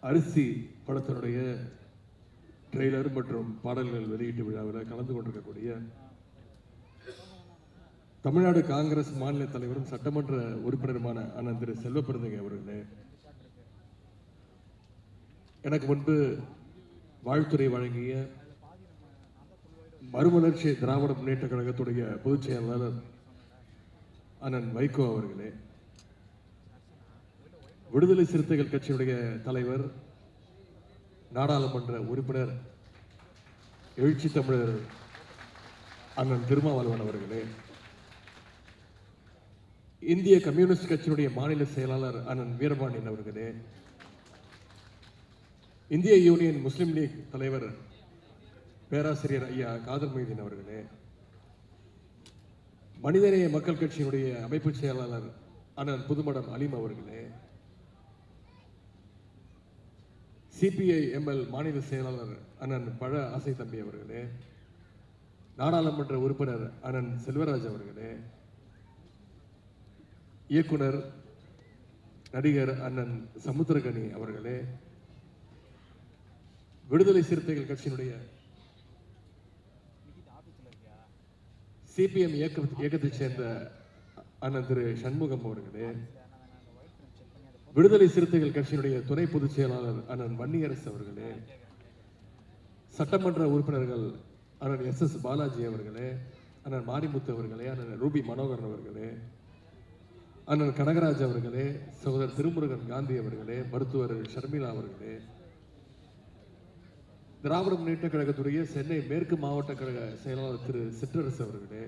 அரிசி படத்தினுடைய ட்ரெய்லர் மற்றும் பாடல்கள் வெளியீட்டு விழாவில் கலந்து கொண்டிருக்கக்கூடிய தமிழ்நாடு காங்கிரஸ் மாநில தலைவரும் சட்டமன்ற உறுப்பினருமான அண்ணன் திரு செல்வப்பிரந்தகை அவர்களே, எனக்கு முன்பு வாழ்த்துறை வழங்கிய மறுமலர்ச்சி திராவிட முன்னேற்ற கழகத்துடைய பொதுச் செயலாளர் அண்ணன் வைகோ அவர்களே, விடுதலை சிறுத்தைகள் கட்சியுடைய தலைவர் நாடாளுமன்ற உறுப்பினர் எழுச்சி தமிழர் அண்ணன் திருமாவளவன் அவர்களே, இந்திய கம்யூனிஸ்ட் கட்சியினுடைய மாநில செயலாளர் அண்ணன் வீரபாண்டியன் அவர்களே, இந்திய யூனியன் முஸ்லிம் லீக் தலைவர் பேராசிரியர் ஐயா காதர் மொய்தீன் அவர்களே, மனிதநேய மக்கள் கட்சியினுடைய அமைப்பு செயலாளர் அண்ணன் புதுமடம் அலீம் அவர்களே, சிபிஐ எம்எல் மாநில செயலாளர் அண்ணன் பழ ஆசை தம்பி அவர்களே, நாடாளுமன்ற உறுப்பினர் அண்ணன் செல்வராஜ் அவர்களே, இயக்குனர் நடிகர் அண்ணன் சமுத்திரகனி அவர்களே, விடுதலை சிறுத்தைகள் கட்சியினுடைய சிபிஎம் இயக்கத்தைச் சேர்ந்த அண்ணன் திரு சண்முகம் அவர்களே, விடுதலை சிறுத்தைகள் கட்சியினுடைய துணை பொதுச் செயலாளர் அண்ணன் வன்னியரசு அவர்களே, சட்டமன்ற உறுப்பினர்கள் அண்ணன் எஸ் பாலாஜி அவர்களே, அண்ணன் மாரிமுத்து அவர்களே, அண்ணன் ரூபி மனோகரன் அவர்களே, அண்ணன் கனகராஜ் அவர்களே, சகோதரர் திருமுருகன் காந்தி அவர்களே, மருத்துவர் ஷர்மிளா அவர்களே, திராவிட முன்னேற்ற கழகத்துடைய சென்னை மேற்கு மாவட்ட கழக செயலாளர் திரு சிற்றரசு அவர்களே,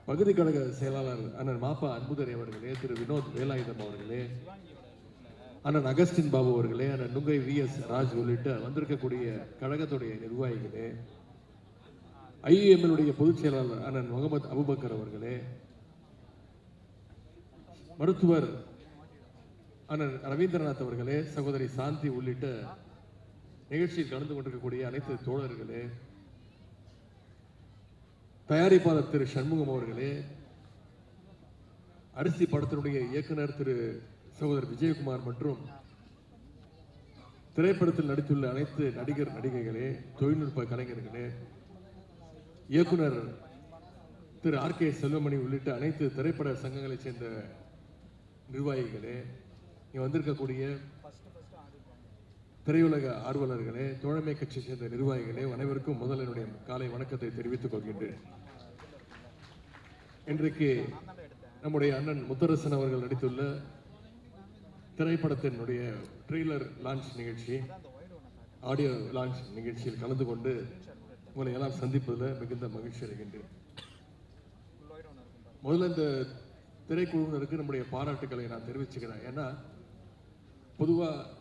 பகுதி கழக செயலாளர் அண்ணன் மாப்பா அன்புதரை அவர்களே, திரு வினோத் வேலாயுதம் அவர்களே, அண்ணன் அகஸ்டின் பாபு அவர்களே, அண்ணன் நுங்கை விஎஸ் ராஜ் உள்ளிட்ட வந்திருக்கக்கூடிய கழகத்துடைய நிர்வாகிகளே, ஐயுஎம்எல்லுடைய பொதுச் செயலாளர் அண்ணன் முகமது அபுபக்கர் அவர்களே, மருத்துவர் அண்ணன் ரவீந்திரநாத் அவர்களே, சகோதரி சாந்தி உள்ளிட்ட நிகழ்ச்சியில் கலந்து கொண்டிருக்கக்கூடிய அனைத்து தோழர்களே, தயாரிப்பாளர் திரு சண்முகம் அவர்களே, அரிசி படத்தினுடைய இயக்குனர் திரு சகோதரர் விஜயகுமார் மற்றும் திரைப்படத்தில் நடித்துள்ள அனைத்து நடிகர் நடிகைகளே, தொழில்நுட்ப கலைஞர்களே, இயக்குனர் திரு ஆர்.கே. செல்வமணி உள்ளிட்ட அனைத்து திரைப்பட சங்கங்களைச் சேர்ந்த நிர்வாகிகளே, இங்கே வந்திருக்கக்கூடிய திரையுலக ஆர்வலர்களே, தோழமை கட்சியை சேர்ந்த நிர்வாகிகளே, அனைவருக்கும் முதல் என்னுடைய காலை வணக்கத்தை தெரிவித்துக் கொள்கின்றேன். இன்றைக்கு நம்முடைய அண்ணன் முத்தரசன் அவர்கள் நடித்துள்ள திரைப்படத்தினுடைய ட்ரெய்லர் லான்ச் நிகழ்ச்சி, ஆடியோ லான்ச் நிகழ்ச்சியில் கலந்து கொண்டு உங்களை எல்லாம் சந்திப்பதில் மிகுந்த மகிழ்ச்சி அடைகின்றேன். முதல்ல இந்த திரைக்குழுவினருக்கு நம்முடைய பாராட்டுக்களை நான் தெரிவிச்சுக்கிறேன். ஏன்னா பொதுவாக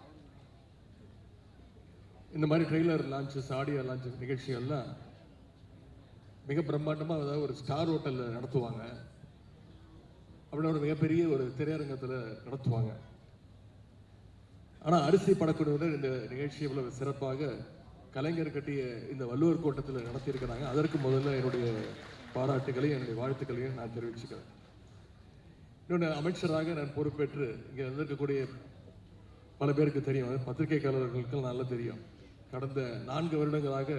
இந்த மாதிரி ட்ரெய்லர் லான்ச்சஸ், ஆடியோ லான்ச்சஸ் நிகழ்ச்சிகள்லாம் மிக பிரம்மாண்டமாக அதாவது ஒரு ஸ்டார் ஹோட்டலில் நடத்துவாங்க, அப்படின்னா ஒரு மிகப்பெரிய ஒரு திரையரங்கத்தில் நடத்துவாங்க. ஆனால் அரிசி படக்குழுவினர் இந்த நிகழ்ச்சி இவ்வளவு சிறப்பாக கலைஞர் கட்டிய இந்த வள்ளுவர் கோட்டத்தில் நடத்தியிருக்கிறாங்க. அதற்கு முதல்ல என்னுடைய பாராட்டுகளையும் என்னுடைய வாழ்த்துக்களையும் நான் தெரிவிச்சுக்கிறேன். இன்னொன்று, அமைச்சராக நான் பொறுப்பேற்று இங்கே வந்திருக்கக்கூடிய பல பேருக்கு தெரியும், பத்திரிகையாளர்களுக்கு நல்லா தெரியும், கடந்த 4 வருடங்களாக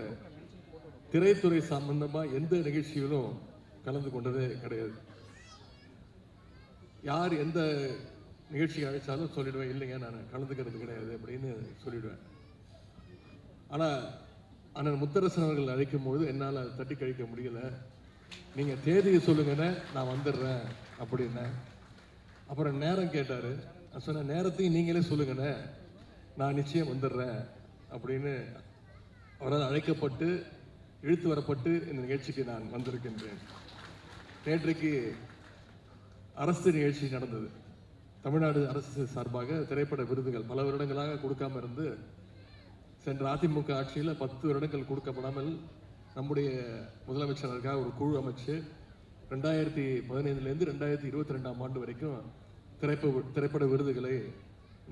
திரைத்துறை சம்பந்தமாக எந்த நிகழ்ச்சியிலும் கலந்து கொண்டதே கிடையாது. யார் எந்த நிகழ்ச்சி அழைச்சாலும் சொல்லிடுவேன், இல்லைங்க நான் கலந்துக்கிறது கிடையாது அப்படின்னு சொல்லிடுவேன். ஆனால் அண்ணன் முத்தரசன் அவர்கள் அழைக்கும் பொழுது என்னால் தட்டி கழிக்க முடியல. நீங்கள் தேதியை சொல்லுங்கன்னு நான் வந்துடுறேன் அப்படின்னா. அப்புறம் நேரம் கேட்டார். நான் சொன்ன நேரத்தையும் நீங்களே சொல்லுங்கண்ணே, நான் நிச்சயம் வந்துடுறேன் அப்படின்னு அவரால் அழைக்கப்பட்டு இழுத்து வரப்பட்டு இந்த நிகழ்ச்சிக்கு நான் வந்திருக்கின்றேன். நேற்றைக்கு அரசு நிகழ்ச்சி நடந்தது. தமிழ்நாடு அரசு சார்பாக திரைப்பட விருதுகள் பல வருடங்களாக கொடுக்காம இருந்து, சென்ற அதிமுக ஆட்சியில் 10 வருடங்கள் கொடுக்கப்படாமல் நம்முடைய முதலமைச்சருக்காக ஒரு குழு அமைச்சு 2015 2022 ஆண்டு வரைக்கும் திரைப்பட விருதுகளை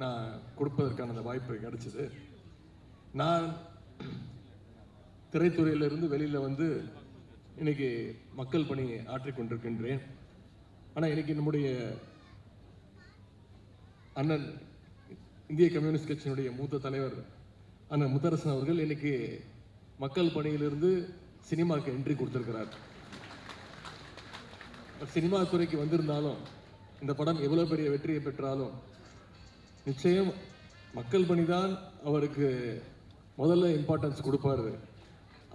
நான் கொடுப்பதற்கான அந்த வாய்ப்பு கிடைச்சது. நான் திரைத்துறையிலிருந்து வெளியில் வந்து இன்னைக்கு மக்கள் பணி ஆற்றிக்கொண்டிருக்கின்றேன். ஆனால் இன்னைக்கு நம்முடைய அண்ணன் இந்திய கம்யூனிஸ்ட் கட்சியினுடைய மூத்த தலைவர் அண்ணன் முத்தரசன் அவர்கள் இன்னைக்கு மக்கள் பணியிலிருந்து சினிமாவுக்கு என்ட்ரி கொடுத்திருக்கிறார். சினிமா துறைக்கு வந்திருந்தாலும் இந்த படம் எவ்வளவு பெரிய வெற்றியை பெற்றாலும் நிச்சயம் மக்கள் பணிதான் அவருக்கு முதல்ல இம்பார்ட்டன்ஸ் கொடுப்பாரு.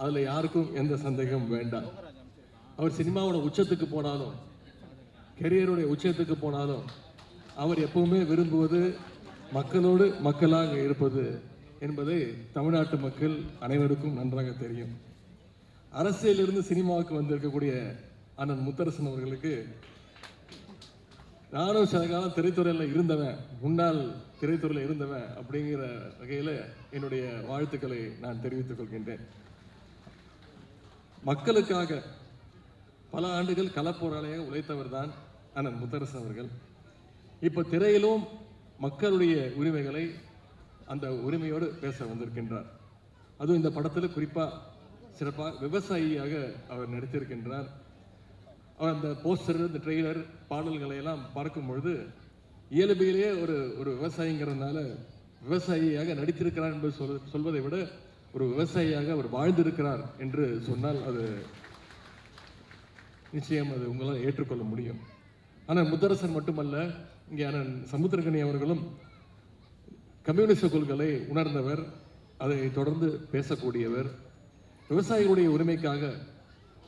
அதில் யாருக்கும் எந்த சந்தேகம் வேண்டாம். அவர் சினிமாவோட உச்சத்துக்கு போனாலும் கெரியருடைய உச்சத்துக்கு போனாலும் அவர் எப்பவுமே விரும்புவது மக்களோடு மக்களாக இருப்பது என்பதை தமிழ்நாட்டு மக்கள் அனைவருக்கும் நன்றாக தெரியும். அரசியலிருந்து சினிமாவுக்கு வந்திருக்கக்கூடிய அண்ணன் முத்தரசன் அவர்களுக்கு நானும் சில காலம் திரைத்துறையில் இருந்தவன், முன்னாள் திரைத்துறையில் இருந்தவன் அப்படிங்கிற வகையில் என்னுடைய வாழ்த்துக்களை நான் தெரிவித்துக் கொள்கின்றேன். மக்களுக்காக பல ஆண்டுகள் களப்போராளியாக உழைத்தவர் தான் அண்ணன் முத்தரசன் அவர்கள். இப்போ திரையிலும் மக்களுடைய உரிமைகளை அந்த உரிமையோடு பேச வந்திருக்கின்றார். அதுவும் இந்த படத்தில் குறிப்பாக சிறப்பாக விவசாயியாக அவர் நடித்திருக்கின்றார். அவர் அந்த போஸ்டர், இந்த ட்ரெய்லர், பாடல்களை எல்லாம் பார்க்கும் பொழுது இயல்பிலேயே ஒரு விவசாயிங்கிறதுனால விவசாயியாக நடித்திருக்கிறார் என்று சொல்வதை விட ஒரு விவசாயியாக அவர் வாழ்ந்திருக்கிறார் என்று சொன்னால் அது நிச்சயம் அது உங்களால் ஏற்றுக்கொள்ள முடியும். ஆனால் முத்தரசன் மட்டுமல்ல, இங்கே அண்ணன் சமுத்திரகனி அவர்களும் கம்யூனிஸ்ட கொள்கைகளை உணர்ந்தவர், அதை தொடர்ந்து பேசக்கூடியவர். விவசாயிகளுடைய உரிமைக்காக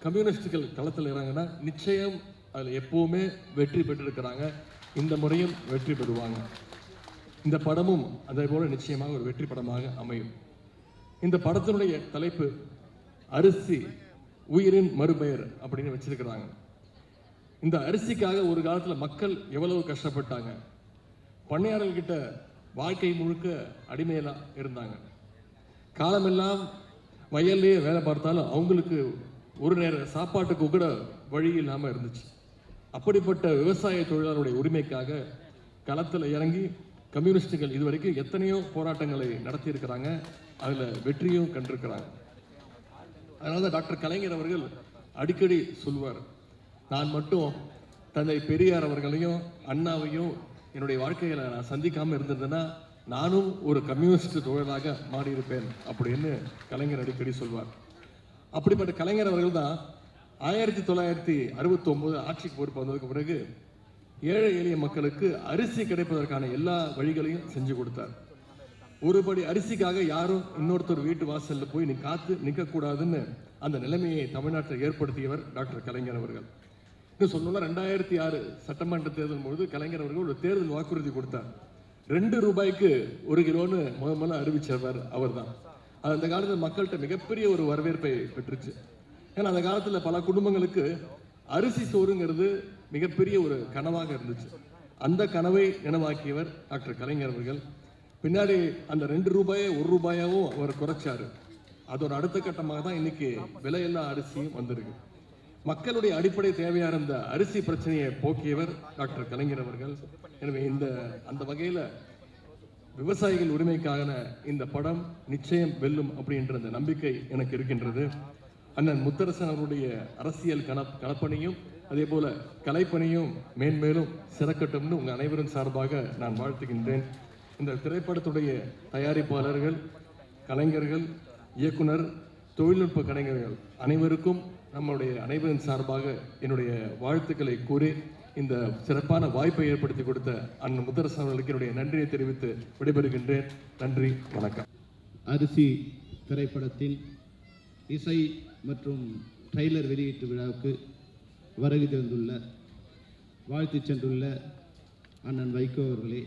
கம்யூனிஸ்டுகள் களத்தில் இறங்கினா நிச்சயம் அதில் எப்பவுமே வெற்றி பெற்றிருக்கிறாங்க. இந்த முறையும் வெற்றி பெறுவாங்க. இந்த படமும் அதே போல நிச்சயமாக ஒரு வெற்றி படமாக அமையும். இந்த படத்தினுடைய தலைப்பு அரிசி உயிரின் மறுபெயர் அப்படின்னு வச்சிருக்கிறாங்க. இந்த அரிசிக்காக ஒரு காலத்தில் மக்கள் எவ்வளவு கஷ்டப்பட்டாங்க. பண்ணையாளர்கள் கிட்ட வாழ்க்கை முழுக்க அடிமையெல்லாம் இருந்தாங்க. காலமெல்லாம் வயல்லையே வேலை பார்த்தாலும் அவங்களுக்கு ஒரு நேர சாப்பாட்டுக்கு கூட வழி இல்லாமல் இருந்துச்சு. அப்படிப்பட்ட விவசாய தொழிலாளருடைய உரிமைக்காக களத்தில் இறங்கி கம்யூனிஸ்டுகள் இதுவரைக்கும் எத்தனையோ போராட்டங்களை நடத்தியிருக்கிறாங்க. அதில் வெற்றியும் கண்டிருக்கிறாங்க. அதனால தான் டாக்டர் கலைஞர் அவர்கள் அடிக்கடி சொல்வார், நான் மட்டும் தந்தை பெரியார் அவர்களையும் அண்ணாவையும் என்னுடைய வாழ்க்கையில் நான் சந்திக்காமல் இருந்திருந்தேன்னா நானும் ஒரு கம்யூனிஸ்ட் தொழிலாக மாறியிருப்பேன் அப்படின்னு கலைஞர் அடிக்கடி சொல்வார். அப்படிப்பட்ட கலைஞர் அவர்கள் தான் 1969 ஆட்சிக்கு பொறுப்பு வந்ததுக்கு பிறகு ஏழை எளிய மக்களுக்கு அரிசி கிடைப்பதற்கான எல்லா வழிகளையும் செஞ்சு கொடுத்தார். ஒருபடி அரிசிக்காக யாரும் இன்னொருத்தர் வீட்டு வாசலில் போய் நீ காத்து நிற்கக்கூடாதுன்னு அந்த நிலைமையை தமிழ்நாட்டில் ஏற்படுத்தியவர் டாக்டர் கலைஞர் அவர்கள். இன்னும் சொல்லணும்னா 2006 சட்டமன்ற தேர்தல் பொழுது கலைஞர் அவர்கள் ஒரு தேர்தல் வாக்குறுதி கொடுத்தார். 2 ரூபாய்க்கு 1 கிலோன்னு முதல்ல அறிவிச்சவர் அவர் தான். அது அந்த காலத்தில் மக்கள்கிட்ட மிகப்பெரிய ஒரு வரவேற்பை பெற்றுச்சு. ஏன்னா அந்த காலத்தில் பல குடும்பங்களுக்கு அரிசி சோறுங்கிறது மிகப்பெரிய ஒரு கனவாக இருந்துச்சு. அந்த கனவை நினைவாக்கியவர் டாக்டர் கலைஞர் அவர்கள். பின்னாடி அந்த 2 ரூபாயை 1 ரூபாயாவும் அவர் குறைச்சாரு. அதோட அடுத்த கட்டமாக தான் இன்னைக்கு விலையில்லா அரிசியும் வந்திருக்கு. மக்களுடைய அடிப்படை தேவையான இருந்த அரிசி பிரச்சனையை போக்கியவர் டாக்டர் கலைஞர் அவர்கள். எனவே அந்த வகையில் விவசாயிகள் உரிமைக்கான இந்த படம் நிச்சயம் வெல்லும் அப்படின்ற அந்த நம்பிக்கை எனக்கு இருக்கின்றது. அண்ணன் முத்தரசன் அவருடைய அரசியல் களப்பணியும் அதே போல கலைப்பணியும் மேன்மேலும் சிறக்கட்டும்னு உங்கள் அனைவரும் சார்பாக நான் வாழ்த்துகின்றேன். இந்த திரைப்படத்துடைய தயாரிப்பாளர்கள், கலைஞர்கள், இயக்குனர், தொழில்நுட்ப கலைஞர்கள் அனைவருக்கும் நம்முடைய அனைவரின் சார்பாக என்னுடைய வாழ்த்துக்களை கூறி இந்த சிறப்பான வாய்ப்பை ஏற்படுத்தி கொடுத்த அண்ணன் முத்தரசன் அவர்களுக்கு என்னுடைய நன்றியை தெரிவித்து விடைபெறுகின்றேன். நன்றி, வணக்கம். அரிசி திரைப்படத்தின் இசை மற்றும் ட்ரெய்லர் வெளியீட்டு விழாவுக்கு வருகை தந்துள்ள, வாழ்த்து சென்றுள்ள அண்ணன் வைகோ அவர்களே,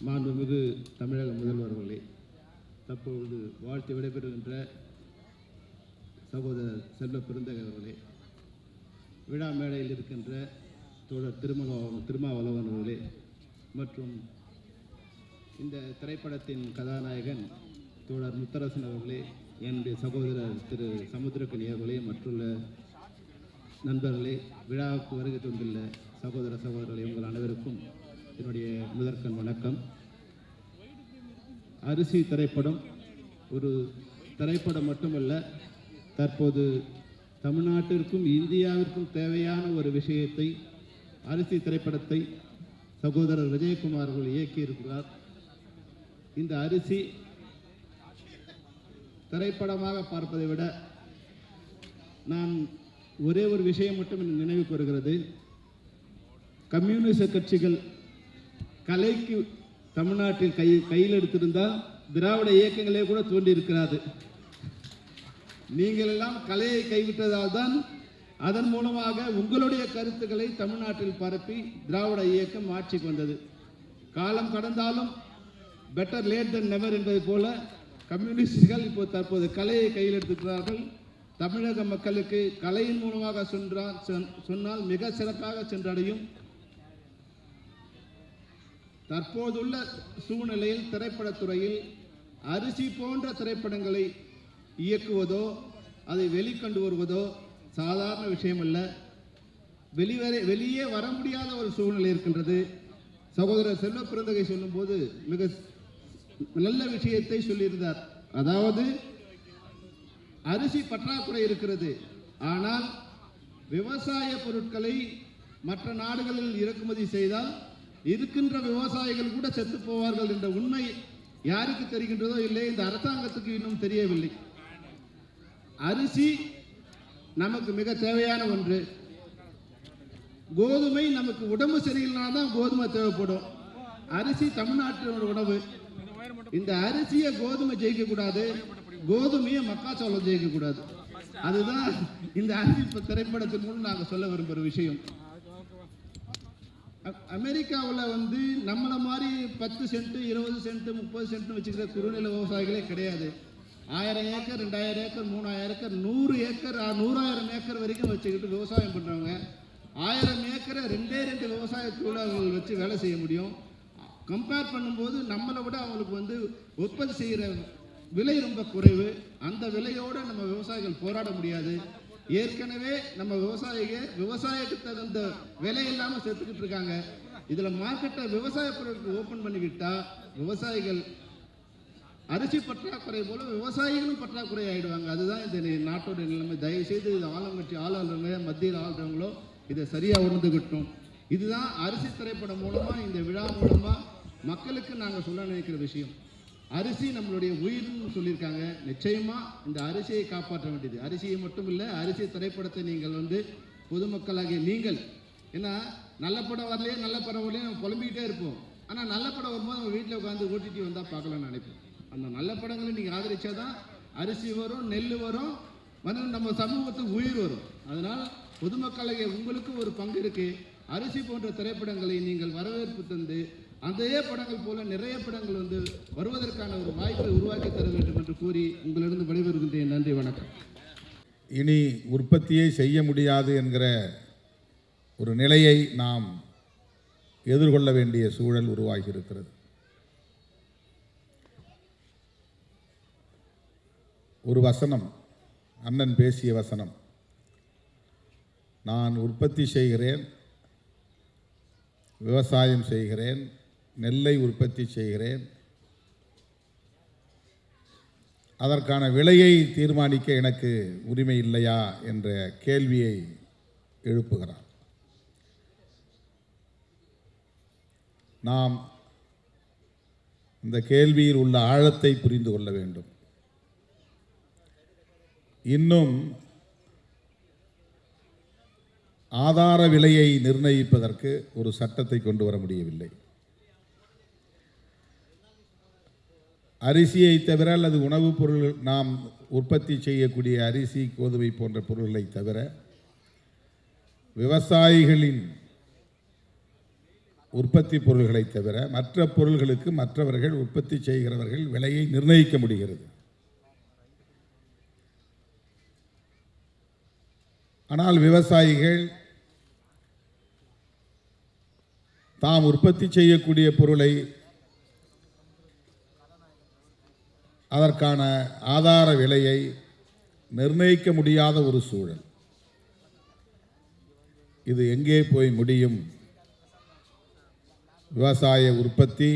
மாண்புமிகு தமிழக முதல்வர் அவர்களே, தற்பொழுது வாழ்த்து விடைபெறுகின்ற சகோதரர் செல்வ பெருந்தகை அவர்களே, விழா மேடையில் இருக்கின்ற தோழர் திருமாவளவன் அவர்களே மற்றும் இந்த திரைப்படத்தின் கதாநாயகன் தோழர் முத்தரசன் அவர்களே, என்னுடைய சகோதரர் திரு சமுத்திரக்கனி அவர்களே, மற்றுள்ள நண்பர்களே, விழாவுக்கு வருகை தந்துள்ள சகோதரர்களே, உங்கள் அனைவருக்கும் என்னுடைய முதற்கண் வணக்கம். அரிசி திரைப்படம் ஒரு திரைப்படம் மட்டுமல்ல, தற்போது தமிழ்நாட்டிற்கும் இந்தியாவிற்கும் தேவையான ஒரு விஷயத்தை, அரிசி திரைப்படத்தை சகோதரர் விஜயகுமார் அவர்கள் இயக்கியிருக்கிறார். இந்த அரிசி திரைப்படமாக பார்ப்பதை விட நான் ஒரே ஒரு விஷயம் மட்டும் எனக்கு நினைவுக்கு வருகிறது. கம்யூனிஸ்ட் கட்சிகள் கலைக்கு தமிழ்நாட்டில் கையில் எடுத்திருந்தால் திராவிட இயக்கங்களே கூட தோன்றியிருக்கிறாது. நீங்கள் எல்லாம் கலையை கைவிட்டதால் தான் அதன் மூலமாக உங்களுடைய கருத்துக்களை தமிழ்நாட்டில் பரப்பி திராவிட இயக்கம் ஆட்சிக்கு வந்தது. காலம் கடந்தாலும் பெட்டர் லேட் தென் நெவர் என்பதை போல கம்யூனிஸ்டுகள் இப்போ தற்போது கலையை கையில் எடுத்துக்கிறார்கள். தமிழக மக்களுக்கு கலையின் மூலமாக சொன்னால் மிக சிறப்பாக சென்றடையும். தற்போதுள்ள சூழ்நிலையில் திரைப்படத்துறையில் அரிசி போன்ற திரைப்படங்களை இயக்குவதோ அதை வெளிக்கொண்டு வருவதோ சாதாரண விஷயம் அல்ல. வெளியே வர முடியாத ஒரு சூழ்நிலை இருக்கின்றது. சகோதரர் செல்வ பிறந்தகை சொல்லும்போது மிக நல்ல விஷயத்தை சொல்லியிருந்தார். அதாவது அரிசி பற்றாக்குறை இருக்கிறது, ஆனால் விவசாய பொருட்களை மற்ற நாடுகளில் இறக்குமதி செய்தால் இருக்கின்ற விவசாயிகள் கூட செத்து போவார்கள் என்ற உண்மை யாருக்கு தெரிகின்றதோ இல்லை, இந்த அரசாங்கத்துக்கு இன்னும் தெரியவில்லை. அரிசி நமக்கு மிக தேவையான ஒன்று. கோதுமை நமக்கு உடம்பு சரியில்லைனா தான் கோதுமை தேவைப்படும். அரிசி தமிழ்நாட்டினோட உணவு. இந்த அரிசியை கோதுமை ஜெயிக்கக்கூடாது, கோதுமையை மக்காச்சோளம் ஜெயிக்கக்கூடாது. அதுதான் இந்த அரிசி திரைப்படத்தின் மூலம் நாங்கள் சொல்ல விரும்புகிற விஷயம். அமெரிக்காவில் நம்மளை மாதிரி 10 சென்ட் 20 சென்ட் 30 சென்ட் வச்சுக்கிற குறுநில விவசாயிகளே கிடையாது. 1000 acre 2000 acre 3000 acre 100 acre 100,000 acre வரைக்கும் வச்சுக்கிட்டு விவசாயம் பண்ணுறவங்க. 1000 ஏக்கரை 2 விவசாய தொழிலாளர்கள் வச்சு வேலை செய்ய முடியும். கம்பேர் பண்ணும்போது நம்மளை விட அவங்களுக்கு உற்பத்தி செய்கிற விலை ரொம்ப குறைவு. அந்த விலையோடு நம்ம விவசாயிகள் போராட முடியாது. ஏற்கனவே நம்ம விவசாயத்துக்கு தகுந்த விலை இல்லாமல் செத்துக்கிட்டு இருக்காங்க. இதில் மார்க்கெட்டை விவசாய பொருட்கள் ஓப்பன் பண்ணிவிட்டா விவசாயிகள் அரிசி பற்றாக்குறை போல விவசாயிகளும் பற்றாக்குறை ஆகிடுவாங்க. அதுதான் இந்த நாட்டோட நிலைமை. தயவுசெய்து இது ஆளுங்கட்சி ஆளுநருங்க மத்தியில் ஆளுறவங்களோ இதை சரியாக உணர்ந்துக்கிட்டோம். இதுதான் அரிசி திரைப்படம் மூலமாக இந்த விழா மூலமாக மக்களுக்கு நாங்கள் சொல்ல நினைக்கிற விஷயம். அரிசி நம்மளுடைய உயிர்னு சொல்லியிருக்காங்க. நிச்சயமாக இந்த அரிசியை காப்பாற்ற வேண்டியது. அரிசியை மட்டும் இல்லை, அரிசி திரைப்படத்தை நீங்கள் பொதுமக்களாகிய நீங்கள், ஏன்னா நல்ல படம் வரலையே நல்ல படம் வரலையே நம்ம புலம்பிக்கிட்டே இருப்போம். ஆனால் நல்ல படம் வரும்போது நம்ம வீட்டில் உட்காந்து ஓட்டிட்டு வந்தால் பார்க்கலாம்னு நினைப்போம். அந்த நல்ல படங்களை நீங்கள் ஆதரிச்சா தான் அரிசி வரும், நெல் வரும், நம்ம சமூகத்துக்கு உயிர் வரும். அதனால் பொதுமக்களாகிய உங்களுக்கு ஒரு பங்கு இருக்குது. அரிசி போன்ற திரைப்படங்களை நீங்கள் வரவேற்பு தந்து அதே படங்கள் போல நிறைய படங்கள் வருவதற்கான ஒரு வாய்ப்பை உருவாக்கி தர வேண்டும் என்று கூறி உங்களிடம் விடைபெறுகின்றேன். நன்றி, வணக்கம். இனி உற்பத்தியை செய்ய முடியாது என்கிற ஒரு நிலையை நாம் எதிர்கொள்ள வேண்டிய சூழல் உருவாகி இருக்கிறது. ஒரு வசனம், அண்ணன் பேசிய வசனம், நான் உற்பத்தி செய்கிறேன், விவசாயம் செய்கிறேன், நெல்லை உற்பத்தி செய்கிறேன், அதற்கான விலையை தீர்மானிக்க எனக்கு உரிமை இல்லையா என்ற கேள்வியை எழுப்புகிறார். நாம் இந்த கேள்வியில் உள்ள ஆழத்தை புரிந்து கொள்ள வேண்டும். இன்னும் ஆதார விலையை நிர்ணயிப்பதற்கு ஒரு சட்டத்தை கொண்டு வர முடியவில்லை. அரிசியை தவிர அல்லது உணவுப் பொருள் நாம் உற்பத்தி செய்யக்கூடிய அரிசி கோதுமை போன்ற பொருள்களை தவிர விவசாயிகளின் உற்பத்தி பொருள்களை தவிர மற்ற பொருள்களுக்கு மற்றவர்கள் உற்பத்தி செய்கிறவர்கள் விலையை நிர்ணயிக்க முடிகிறது. ஆனால் விவசாயிகள் தாம் உற்பத்தி செய்யக்கூடிய பொருளை அதற்கான ஆதார விலையை நிர்ணயிக்க முடியாத ஒரு சூழல். இது எங்கே போய் முடியும்? விவசாய உற்பத்தி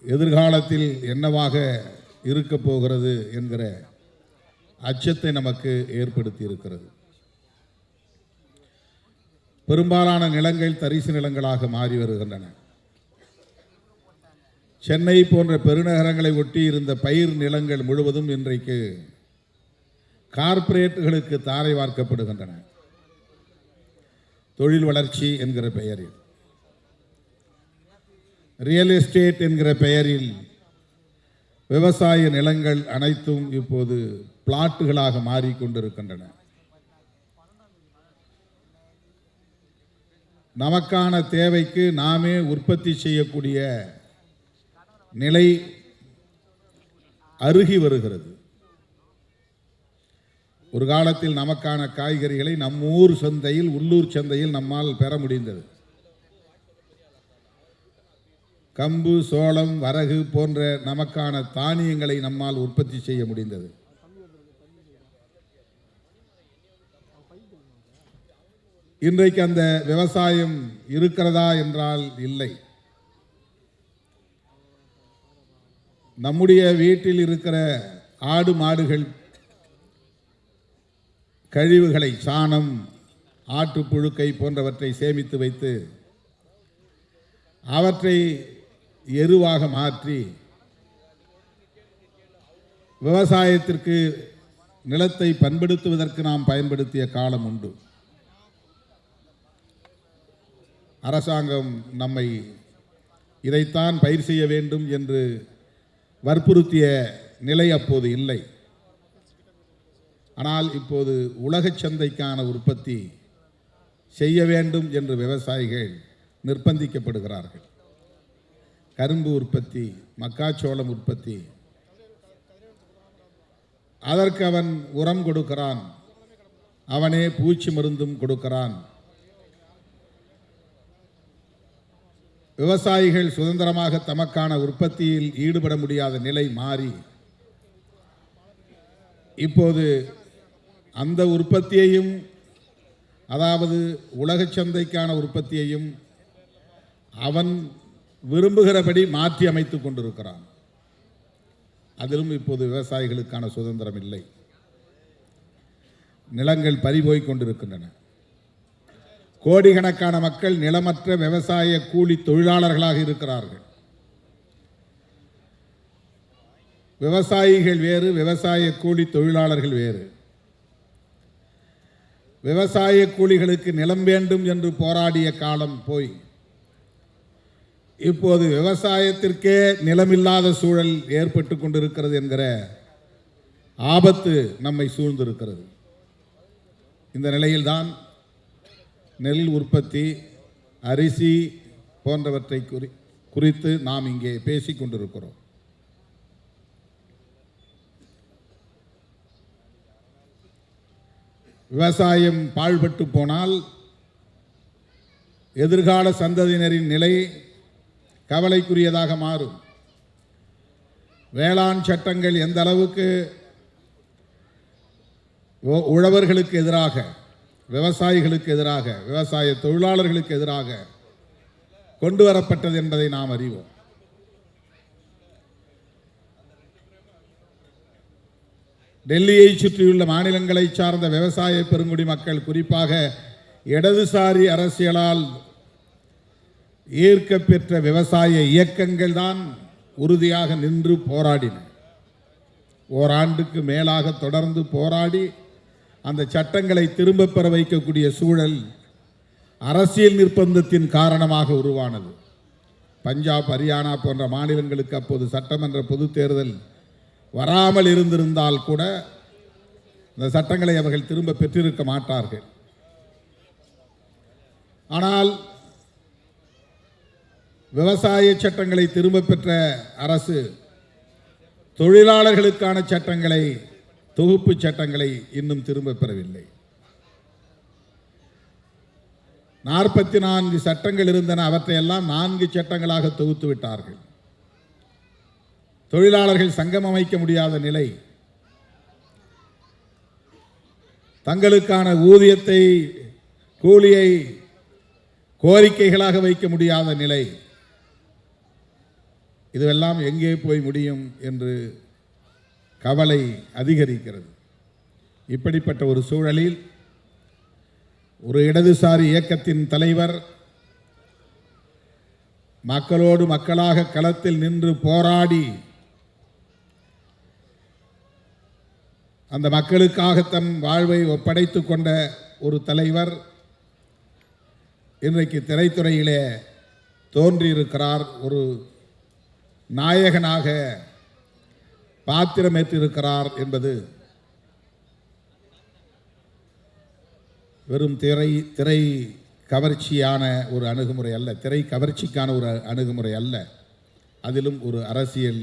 எதிர்காலத்தில் என்னவாக இருக்கப் போகிறது என்கிற அச்சத்தை நமக்கு ஏற்படுத்தி இருக்கிறது. பெரும்பாலான நிலங்கள் தரிசு நிலங்களாக மாறி வருகின்றன. சென்னை போன்ற பெருநகரங்களை ஒட்டி இருந்த பயிர் நிலங்கள் முழுவதும் இன்றைக்கு கார்ப்பரேட்டுகளுக்கு தாரை வார்க்கப்படுகின்றன. தொழில் வளர்ச்சி என்கிற பெயரில், ரியல் எஸ்டேட் என்கிற பெயரில் விவசாய நிலங்கள் அனைத்தும் இப்போது பிளாட்டுகளாக மாறிக்கொண்டிருக்கின்றன. நமக்கான தேவைக்கு நாமே உற்பத்தி செய்யக்கூடிய நிலை அருகி வருகிறது. ஒரு காலத்தில் நமக்கான காய்கறிகளை நம்மூர் சந்தையில், உள்ளூர் சந்தையில் நம்மால் பெற முடிந்தது. கம்பு, சோளம், வரகு போன்ற நமக்கான தானியங்களை நம்மால் உற்பத்தி செய்ய முடிந்தது. இன்றைக்கு அந்த விவசாயம் இருக்கிறதா என்றால் இல்லை. நம்முடைய வீட்டில் இருக்கிற ஆடு மாடுகள் கழிவுகளை, சாணம், ஆட்டு புழுக்கை போன்றவற்றை சேமித்து வைத்து அவற்றை எருவாக மாற்றி விவசாயத்திற்கு நிலத்தை பண்படுத்துவதற்கு நாம் பயன்படுத்திய காலம் உண்டு. அரசாங்கம் நம்மை இதைத்தான் பயிர் செய்ய வேண்டும் என்று வற்புறுத்திய நிலை அப்போது இல்லை. ஆனால் இப்போது உலகச் சந்தைக்கான உற்பத்தி செய்ய வேண்டும் என்று விவசாயிகள் நிர்பந்திக்கப்படுகிறார்கள். கரும்பு உற்பத்தி, மக்காச்சோளம் உற்பத்தி, அதற்கு அவன் உரம் கொடுக்கிறான், அவனே பூச்சி மருந்தும் கொடுக்கிறான். விவசாயிகள் சுதந்திரமாக தமக்கான உற்பத்தியில் ஈடுபட முடியாத நிலை மாறி இப்போது அந்த உற்பத்தியையும், அதாவது உலகச் சந்தைக்கான உற்பத்தியையும் அவன் விரும்புகிறபடி மாற்றி அமைத்துக் கொண்டிருக்கிறான். அதிலும் இப்போது விவசாயிகளுக்கான சுதந்திரம் இல்லை. நிலங்கள் பறிபோய் கொண்டிருக்கின்றன. கோடிக்கணக்கான மக்கள் நிலமற்ற விவசாய கூலி தொழிலாளர்களாக இருக்கிறார்கள். விவசாயிகள் வேறு, விவசாய கூலி தொழிலாளர்கள் வேறு. விவசாய கூலிகளுக்கு நிலம் வேண்டும் என்று போராடிய காலம் போய் இப்போது விவசாயத்திற்கே நிலமில்லாத சூழல் ஏற்பட்டு கொண்டிருக்கிறது என்கிற ஆபத்து நம்மை சூழ்ந்திருக்கிறது. இந்த நிலையில்தான் நெல் உற்பத்தி, அரிசி போன்றவற்றை குறித்து நாம் இங்கே பேசிக் கொண்டிருக்கிறோம். விவசாயம் பாழ்பட்டு போனால் எதிர்கால சந்ததியினரின் நிலை கவலைக்குரியதாக மாறும். வேளாண் சட்டங்கள் எந்த அளவுக்கு உழவர்களுக்கு எதிராக, விவசாயிகளுக்கு எதிராக, விவசாய தொழிலாளர்களுக்கு எதிராக கொண்டு வரப்பட்டது என்பதை நாம் அறிவோம். டெல்லியை சுற்றியுள்ள மாநிலங்களை சார்ந்த விவசாய பெருங்குடி மக்கள், குறிப்பாக இடதுசாரி அரசியலால் ஈர்க்க பெற்ற விவசாய இயக்கங்கள் தான் உறுதியாக நின்று போராடின. ஓராண்டுக்கு மேலாக தொடர்ந்து போராடி அந்த சட்டங்களை திரும்ப பெற வைக்கக்கூடிய சூழல் அரசியல் நிர்பந்தத்தின் காரணமாக உருவானது. பஞ்சாப், ஹரியானா போன்ற மாநிலங்களுக்கு அப்போது சட்டமன்ற பொது தேர்தல் வராமல் இருந்திருந்தால் கூட இந்த சட்டங்களை அவர்கள் திரும்ப பெற்றிருக்க மாட்டார்கள். ஆனால் விவசாய சட்டங்களை திரும்ப பெற்ற அரசு தொழிலாளர்களுக்கான சட்டங்களை, தொகுப்பு சட்டங்களை இன்னும் திரும்ப பெறவில்லை. 44 சட்டங்கள் இருந்தன, அவற்றையெல்லாம் 4 சட்டங்களாக தொகுத்து விட்டார்கள். தொழிலாளர்கள் சங்கம் அமைக்க முடியாத நிலை, தங்களுக்கான ஊதியத்தை, கூலியை கோரிக்கைகளாக வைக்க முடியாத நிலை, இதுவெல்லாம் எங்கே போய் முடியும் என்று கவலை அதிகரிக்கிறது. இப்படிப்பட்ட ஒரு சூழலில் ஒரு இடதுசாரி இயக்கத்தின் தலைவர் மக்களோடு மக்களாக களத்தில் நின்று போராடி அந்த மக்களுக்காக தன் வாழ்வை ஒப்படைத்து கொண்ட ஒரு தலைவர் இன்றைக்கு திரைத்துறையிலே தோன்றியிருக்கிறார். ஒரு நாயகனாக பாத்திரமேற்றிருக்கிறார் என்பது வெறும் திரை கவர்ச்சியான ஒரு அணுகுமுறை அல்ல, திரை கவர்ச்சிக்கான ஒரு அணுகுமுறை அல்ல. அதிலும் ஒரு அரசியல்,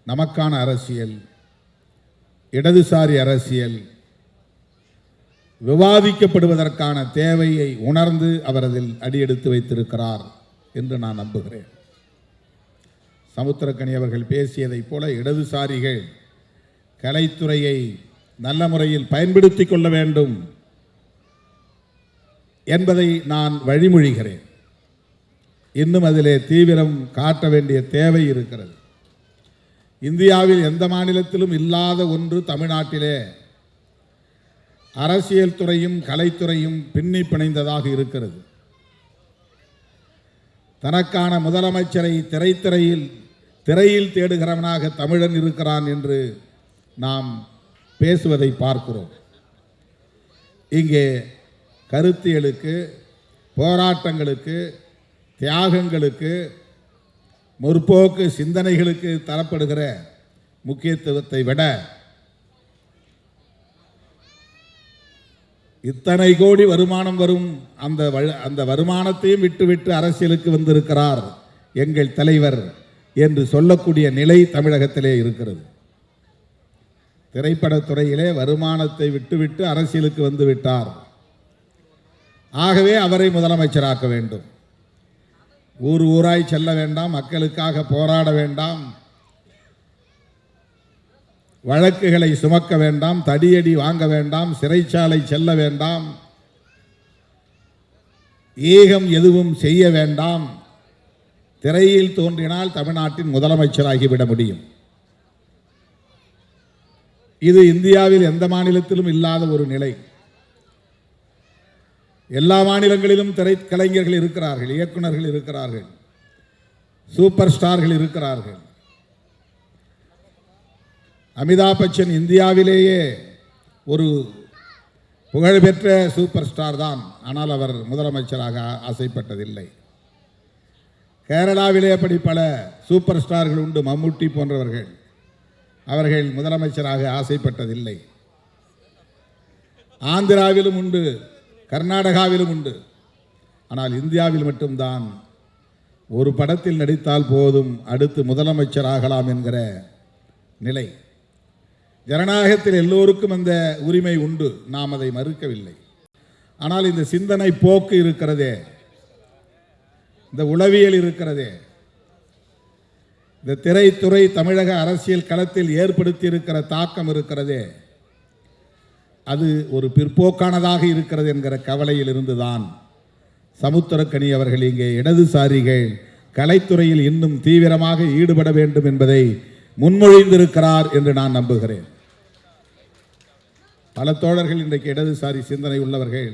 நமக்கான அரசியல், இடதுசாரி அரசியல் விவாதிக்கப்படுவதற்கான தேவையை உணர்ந்து அவர் அதில் அடியெடுத்து வைத்திருக்கிறார் என்று நான் நம்புகிறேன். சமுத்திரக்கனி அவர்கள் பேசியதைப் போல இடதுசாரிகள் கலைத்துறையை நல்ல முறையில் பயன்படுத்தி கொள்ள வேண்டும் என்பதை நான் வழிமொழிகிறேன். இன்னும் அதிலே தீவிரம் காட்ட வேண்டிய தேவை இருக்கிறது. இந்தியாவில் எந்த மாநிலத்திலும் இல்லாத ஒன்று தமிழ்நாட்டிலே அரசியல் துறையும் கலைத்துறையும் பின்னி பிணைந்ததாக இருக்கிறது. தனக்கான முதலமைச்சரை திரையில் தேடுகிறவனாக தமிழன் இருக்கிறான் என்று நாம் பேசுவதை பார்க்கிறோம். இங்கே கருத்தியலுக்கு, போராட்டங்களுக்கு, தியாகங்களுக்கு, முற்போக்கு சிந்தனைகளுக்கு தரப்படுகிற முக்கியத்துவத்தை விட இத்தனை கோடி வருமானம் வரும் அந்த வருமானத்தையும் விட்டுவிட்டு அரசியலுக்கு வந்திருக்கிறார் எங்கள் தலைவர் என்று சொல்லக்கூடிய நிலை தமிழகத்திலே இருக்கிறது. திரைப்படத்துறையிலே வருமானத்தை விட்டுவிட்டு அரசியலுக்கு வந்து விட்டார். ஆகவே அவரை முதலமைச்சராக்க வேண்டும். ஊர் ஊராய் செல்ல வேண்டாம், மக்களுக்காக போராட வேண்டாம், வழக்குகளை சுமக்க வேண்டாம், தடியடி வாங்க வேண்டாம், சிறைச்சாலை செல்ல வேண்டாம், ஏகம் எதுவும் செய்ய வேண்டாம். திரையில் தோன்றினால் தமிழ்நாட்டின் முதலமைச்சராகிவிட முடியும். இது இந்தியாவில் எந்த மாநிலத்திலும் இல்லாத ஒரு நிலை. எல்லா மாநிலங்களிலும் திரைக்கலைஞர்கள் இருக்கிறார்கள், இயக்குநர்கள் இருக்கிறார்கள், சூப்பர் ஸ்டார்கள் இருக்கிறார்கள். அமிதாப் பச்சன் இந்தியாவிலேயே ஒரு புகழ்பெற்ற சூப்பர் ஸ்டார் தான். ஆனால் அவர் முதலமைச்சராக ஆசைப்பட்டதில்லை. கேரளாவிலே அப்படி பல சூப்பர் ஸ்டார்கள் உண்டு, மம்முட்டி போன்றவர்கள். அவர்கள் முதலமைச்சராக ஆசைப்பட்டதில்லை. ஆந்திராவிலும் உண்டு, கர்நாடகாவிலும் உண்டு. ஆனால் இந்தியாவில் மட்டும்தான் ஒரு படத்தில் நடித்தால் போதும் அடுத்து முதலமைச்சராகலாம் என்கிற நிலை. ஜனநாயகத்தில் எல்லோருக்கும் அந்த உரிமை உண்டு, நாம் அதை மறுக்கவில்லை. ஆனால் இந்த சிந்தனை போக்கு இருக்கிறதே, இந்த உளவியல் இருக்கிறதே, இந்த திரைத்துறை தமிழக அரசியல் களத்தில் ஏற்படுத்தி இருக்கிற தாக்கம் இருக்கிறதே, அது ஒரு பிற்போக்கானதாக இருக்கிறது என்கிற கவலையில் இருந்துதான் சமுத்திரக்கனி அவர்கள் இங்கே இடதுசாரிகள் கலைத்துறையில் இன்னும் தீவிரமாக ஈடுபட வேண்டும் என்பதை முன்மொழிந்திருக்கிறார் என்று நான் நம்புகிறேன். பல தோழர்கள் இன்றைக்கு இடதுசாரி சிந்தனை உள்ளவர்கள்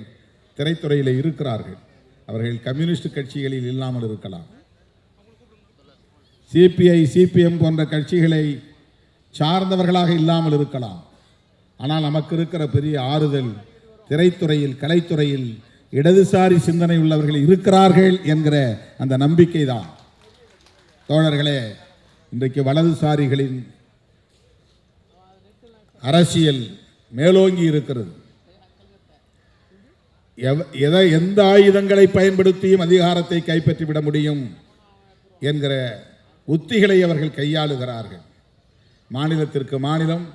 திரைத்துறையில் இருக்கிறார்கள். அவர்கள் கம்யூனிஸ்ட் கட்சிகளில் இல்லாமல் இருக்கலாம், சிபிஐ சிபிஎம் போன்ற கட்சிகளை சார்ந்தவர்களாக இல்லாமல் இருக்கலாம். ஆனால் நமக்கு இருக்கிற பெரிய ஆறுதல் திரைத்துறையில் கலைத்துறையில் இடதுசாரி சிந்தனை உள்ளவர்கள் இருக்கிறார்கள் என்கிற அந்த நம்பிக்கை தான். தோழர்களே, இன்றைக்கு வலதுசாரிகளின் அரசியல் மேலோங்கி இருக்கிறது. எந்த ஆயுதங்களை பயன்படுத்தியும் அதிகாரத்தை கைப்பற்றிவிட முடியும் என்கிற உத்திகளை அவர்கள் கையாளுகிறார்கள். மாநிலத்திற்கு மாநிலம்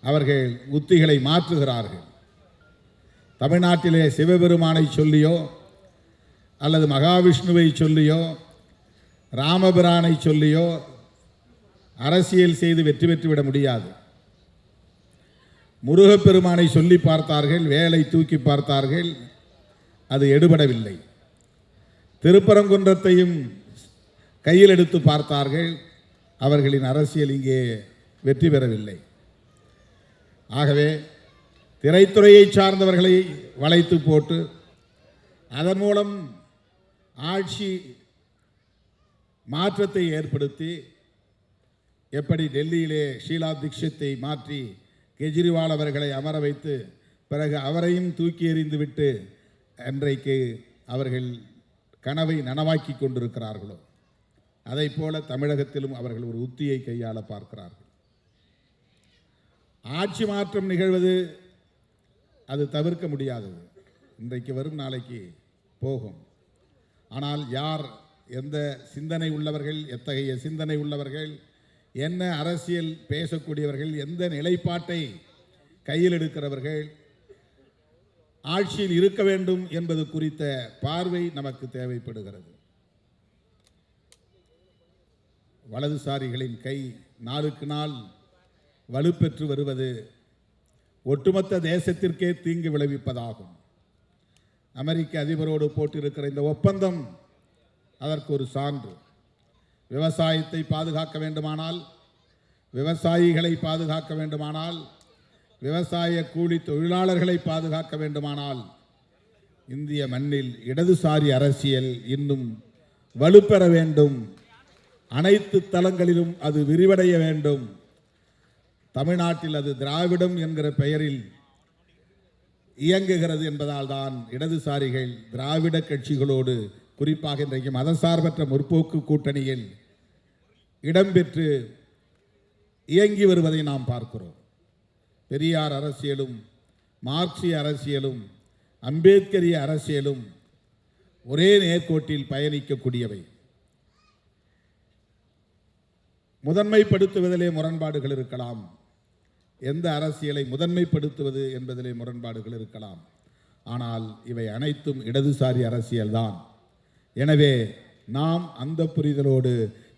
அவர்கள் உத்திகளை மாற்றுகிறார்கள். தமிழ்நாட்டிலே சிவபெருமானை சொல்லியோ அல்லது மகாவிஷ்ணுவை சொல்லியோ ராமபிரானை சொல்லியோ அரசியல் செய்து வெற்றி பெற்றுவிட முடியாது. முருகப்பெருமானை சொல்லி பார்த்தார்கள், வேலை தூக்கி பார்த்தார்கள், அது எடுபடவில்லை. திருப்பரங்குன்றத்தையும் கையில் எடுத்து பார்த்தார்கள், அவர்களின் அரசியல் இங்கே வெற்றி பெறவில்லை. ஆகவே திரைத்துறையை சார்ந்தவர்களை வளைத்து போட்டு அதன் மூலம் ஆட்சி மாற்றத்தை ஏற்படுத்தி எப்படி டெல்லியிலே ஷீலா தீட்சித்தை மாற்றி கெஜ்ரிவால் அவர்களை அமர வைத்து பிறகு அவரையும் தூக்கி எறிந்துவிட்டு இன்றைக்கு அவர்கள் கனவை நனவாக்கி கொண்டிருக்கிறார்களோ அதைப் போல தமிழகத்திலும் அவர்கள் ஒரு உத்தியை கையாள பார்க்கிறார்கள். ஆட்சி மாற்றம் நிகழ்வது அது தவிர்க்க முடியாதது. இன்றைக்கு வரும் நாளைக்கு போகும். ஆனால் யார், எந்த சிந்தனை உள்ளவர்கள், எத்தகைய சிந்தனை உள்ளவர்கள், என்ன அரசியல் பேசக்கூடியவர்கள், எந்த நிலைப்பாட்டை கையில் எடுக்கிறவர்கள் ஆட்சியில் இருக்க வேண்டும் என்பது குறித்த பார்வை நமக்கு தேவைப்படுகிறது. வலதுசாரிகளின் கை நாளுக்கு நாள் வலுப்பெற்று வருவது ஒட்டுமொத்த தேசத்திற்கே தீங்கு விளைவிப்பதாகும். அமெரிக்க அதிபரோடு போட்டிருக்கிற இந்த ஒப்பந்தம் அதற்கு ஒரு சான்று. விவசாயத்தை பாதுகாக்க வேண்டுமானால், விவசாயிகளை பாதுகாக்க வேண்டுமானால், விவசாய கூலி தொழிலாளர்களை பாதுகாக்க வேண்டுமானால் இந்திய மண்ணில் இடதுசாரி அரசியல் இன்னும் வலுப்பெற வேண்டும். அனைத்து தளங்களிலும் அது விரிவடைய வேண்டும். தமிழ்நாட்டில் அது திராவிடம் என்கிற பெயரில் இயங்குகிறது என்பதால் தான் இடதுசாரிகள் திராவிட கட்சிகளோடு, குறிப்பாக இன்றைக்கு மதசார்பற்ற முற்போக்கு கூட்டணியில் இடம்பெற்று இயங்கி வருவதை நாம் பார்க்கிறோம். பெரியார் அரசியலும் மார்க்சிய அரசியலும் அம்பேத்கரிய அரசியலும் ஒரே நேர்கோட்டில் பயணிக்கக்கூடியவை. முதன்மைப்படுத்துவதிலே முரண்பாடுகள் இருக்கலாம், எந்த அரசியலை முதன்மைப்படுத்துவது என்பதிலே முரண்பாடுகள் இருக்கலாம். ஆனால் இவை அனைத்தும் இடதுசாரி அரசியல்தான். எனவே நாம் அந்த புரிதலோடு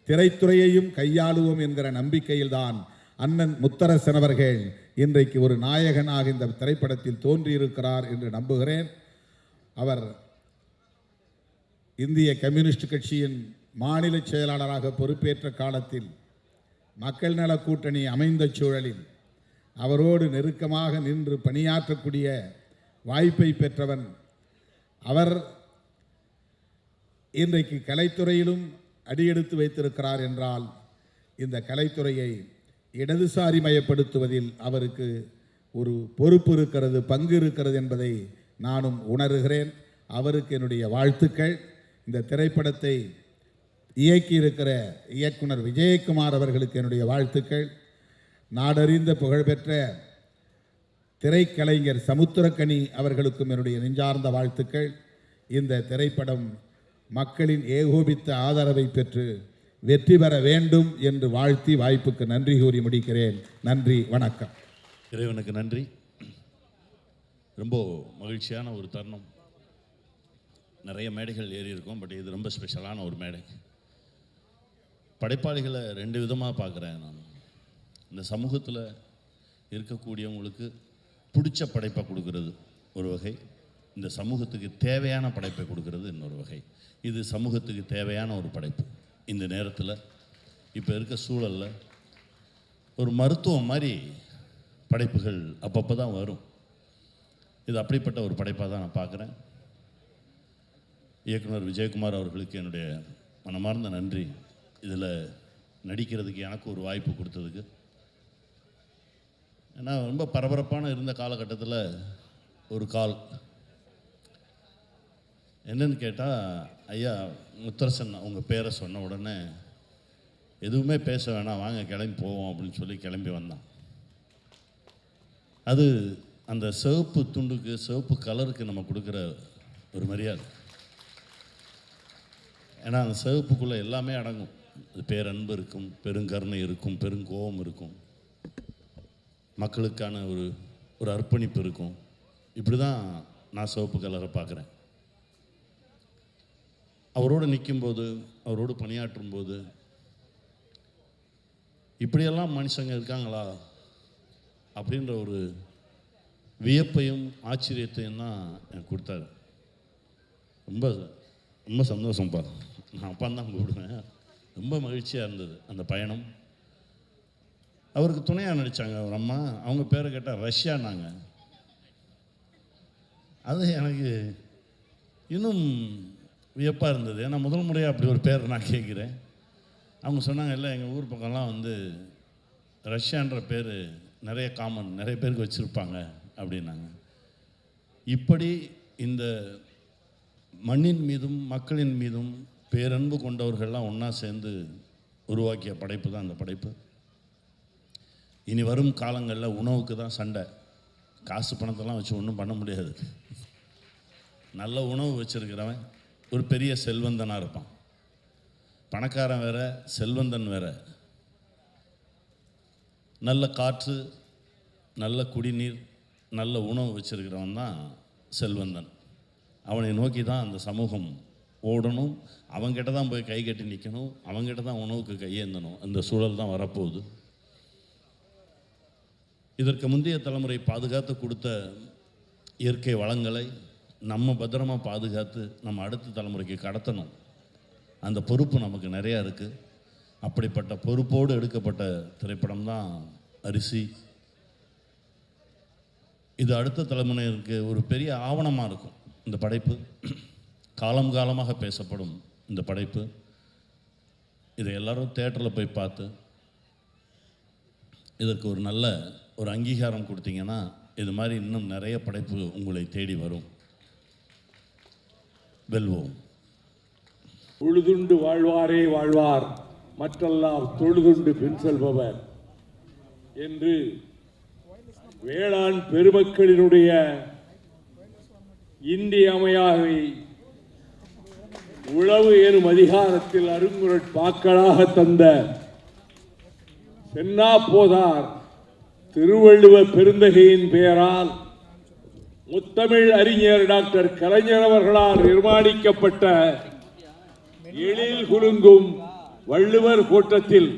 திரைத்துறையையும் கையாளுவோம் என்கிற நம்பிக்கையில்தான் அண்ணன் முத்தரசன் அவர்கள் இன்றைக்கு ஒரு நாயகனாக இந்த திரைப்படத்தில் தோன்றியிருக்கிறார் என்று நம்புகிறேன். அவர் இந்திய கம்யூனிஸ்ட் கட்சியின் மாநில செயலாளராக பொறுப்பேற்ற காலத்தில் மக்கள் நல கூட்டணி அமைந்த சூழலில் அவரோடு நெருக்கமாக நின்று பணியாற்றக்கூடிய வாய்ப்பை பெற்றவன். அவர் இன்றைக்கு கலைத்துறையிலும் அடியெடுத்து வைத்திருக்கிறார் என்றால் இந்த கலைத்துறையை இடதுசாரி மயப்படுத்துவதில் அவருக்கு ஒரு பொறுப்பு இருக்கிறது, பங்கு இருக்கிறது என்பதை நானும் உணர்கிறேன். அவருக்கு என்னுடைய வாழ்த்துக்கள். இந்த திரைப்படத்தை இயக்கியிருக்கிற இயக்குனர் விஜயகுமார் அவர்களுக்கு என்னுடைய வாழ்த்துக்கள். நாடறிந்த புகழ்பெற்ற திரைக்கலைஞர் சமுத்திரக்கனி அவர்களுக்கும் என்னுடைய நெஞ்சார்ந்த வாழ்த்துக்கள். இந்த திரைப்படம் மக்களின் ஏகோபித்த ஆதரவை பெற்று வெற்றி பெற வேண்டும் என்று வாழ்த்தி வாய்ப்புக்கு நன்றி கூறி முடிக்கிறேன். நன்றி, வணக்கம். இறைவனுக்கு நன்றி. ரொம்ப மகிழ்ச்சியான ஒரு தருணம். நிறைய மேடைகள் ஏறி இருக்கும், பட் இது ரொம்ப ஸ்பெஷலான ஒரு மேடை. படைப்பாளிகளை ரெண்டு விதமாக பார்க்குறேன் நான். இந்த சமூகத்தில் இருக்கக்கூடியவங்களுக்கு பிடிச்ச படைப்பை கொடுக்கறது ஒரு வகை, இந்த சமூகத்துக்கு தேவையான படைப்பை கொடுக்கறது இன்னொரு வகை. இது சமூகத்துக்கு தேவையான ஒரு படைப்பு. இந்த நேரத்தில் இப்போ இருக்க சூழலில் ஒரு மருத்துவம் மாதிரி படைப்புகள் அப்பப்போ தான் வரும். இது அப்படிப்பட்ட ஒரு படைப்பாக தான் நான் பார்க்குறேன். இயக்குனர் விஜயகுமார் அவர்களுக்கு என்னுடைய மனமார்ந்த நன்றி. இதில் நடிக்கிறதுக்கு எனக்கு ஒரு வாய்ப்பு கொடுத்ததுக்கு. ஏன்னா ரொம்ப பரபரப்பான இருந்த காலகட்டத்தில் ஒரு கால் என்னன்னு கேட்டால், ஐயா முத்தரசன் உங்கள் பேரை சொன்ன உடனே எதுவுமே பேச வேணாம், வாங்க கிளம்பி போவோம் அப்படின்னு சொல்லி கிளம்பி வந்தான். அது அந்த சிவப்பு துண்டுக்கு, சிவப்பு கலருக்கு நம்ம கொடுக்குற ஒரு மரியாதை. ஏன்னா அந்த சிவப்புக்குள்ளே எல்லாமே அடங்கும். அது பேரன்பு இருக்கும், பெருங்கருணை இருக்கும், பெருங்கோபம் இருக்கும், மக்களுக்கான ஒரு அர்ப்பணிப்பு இருக்கும். இப்படி தான் நான் சிவப்பு கலரை பார்க்குறேன். அவரோடு நிற்கும்போது, அவரோடு பணியாற்றும் போது இப்படியெல்லாம் மனுஷங்க இருக்காங்களா அப்படின்ற ஒரு வியப்பையும் ஆச்சரியத்தையும் தான் எனக்கு கொடுத்தாரு. ரொம்ப ரொம்ப சந்தோஷம்ப்பா. நான் அப்பான்னு தான் கூப்பிடுவேன். ரொம்ப மகிழ்ச்சியாக இருந்தது அந்த பயணம். அவருக்கு துணையாக நடித்தாங்க ஒரு அம்மா. அவங்க பேரை கேட்டால் ரஷ்யானாங்க. அது எனக்கு இன்னும் வியப்பாக இருந்தது. ஏன்னா முதல் முறையாக அப்படி ஒரு பேர் நான் கேட்குறேன். அவங்க சொன்னாங்க, இல்லை எங்கள் ஊர் பக்கம்லாம் வந்து ரஷ்யான்ற பேர் நிறைய காமன், நிறைய பேருக்கு வச்சுருப்பாங்க அப்படின்னாங்க. இப்படி இந்த மண்ணின் மீதும் மக்களின் மீதும் பேரன்பு கொண்டவர்கள்லாம் ஒன்றா சேர்ந்து உருவாக்கிய படைப்பு தான் அந்த படைப்பு. இனி வரும் காலங்களில் உணவுக்கு தான் சண்டை. காசு பணத்தெல்லாம் வச்சு ஒன்றும் பண்ண முடியாது. நல்ல உணவு வச்சுருக்கிறவன் ஒரு பெரிய செல்வந்தனாக இருப்பான். பணக்காரன் வேற, செல்வந்தன் வேற. நல்ல காற்று, நல்ல குடிநீர், நல்ல உணவு வச்சுருக்கிறவன் தான் செல்வந்தன். அவனை நோக்கி தான் அந்த சமூகம் ஓடணும். அவங்ககிட்ட தான் போய் கை கட்டி நிற்கணும். அவங்ககிட்ட தான் உணவுக்கு கையேந்தணும். அந்த சூழல் தான் வரப்போகுது. இதற்கு முந்தைய தலைமுறை பாதுகாத்து கொடுத்த இயற்கை வளங்களை நம்ம பத்திரமாக பாதுகாத்து நம்ம அடுத்த தலைமுறைக்கு கடத்தணும். அந்த பொறுப்பு நமக்கு நிறையா இருக்குது. அப்படிப்பட்ட பொறுப்போடு எடுக்கப்பட்ட திரைப்படம் தான் அரிசி. இது அடுத்த தலைமுறையிற்கு ஒரு பெரிய ஆவணமாக இருக்கும். இந்த படைப்பு காலம் காலமாக பேசப்படும் இந்த படைப்பு. இதை எல்லாரும் தியேட்டரில் போய் பார்த்து இதற்கு ஒரு நல்ல ஒரு அங்கீகாரம் கொடுத்தீங்கன்னா இது மாதிரி இன்னும் நிறைய படைப்பு உங்களை தேடி வரும். வெல்வோம். உழுதுண்டு வாழ்வாரே வாழ்வார், மற்றெல்லாம் தொழுதுண்டு பின் செல்பவர் என்று வேளாண் பெருமக்களினுடைய இன்றியமையாமை உழவு எனும் அதிகாரத்தில் அருங்குரட்பாக்களாக தந்த சென்னா போதார் திருவள்ளுவ பெருந்தகையின் பெயரால் முத்தமிழ் அறிஞர் டாக்டர் கலைஞர் அவர்களால் நிர்மாணிக்கப்பட்ட எழில் குலுங்கும் வள்ளுவர் கோட்டத்தில்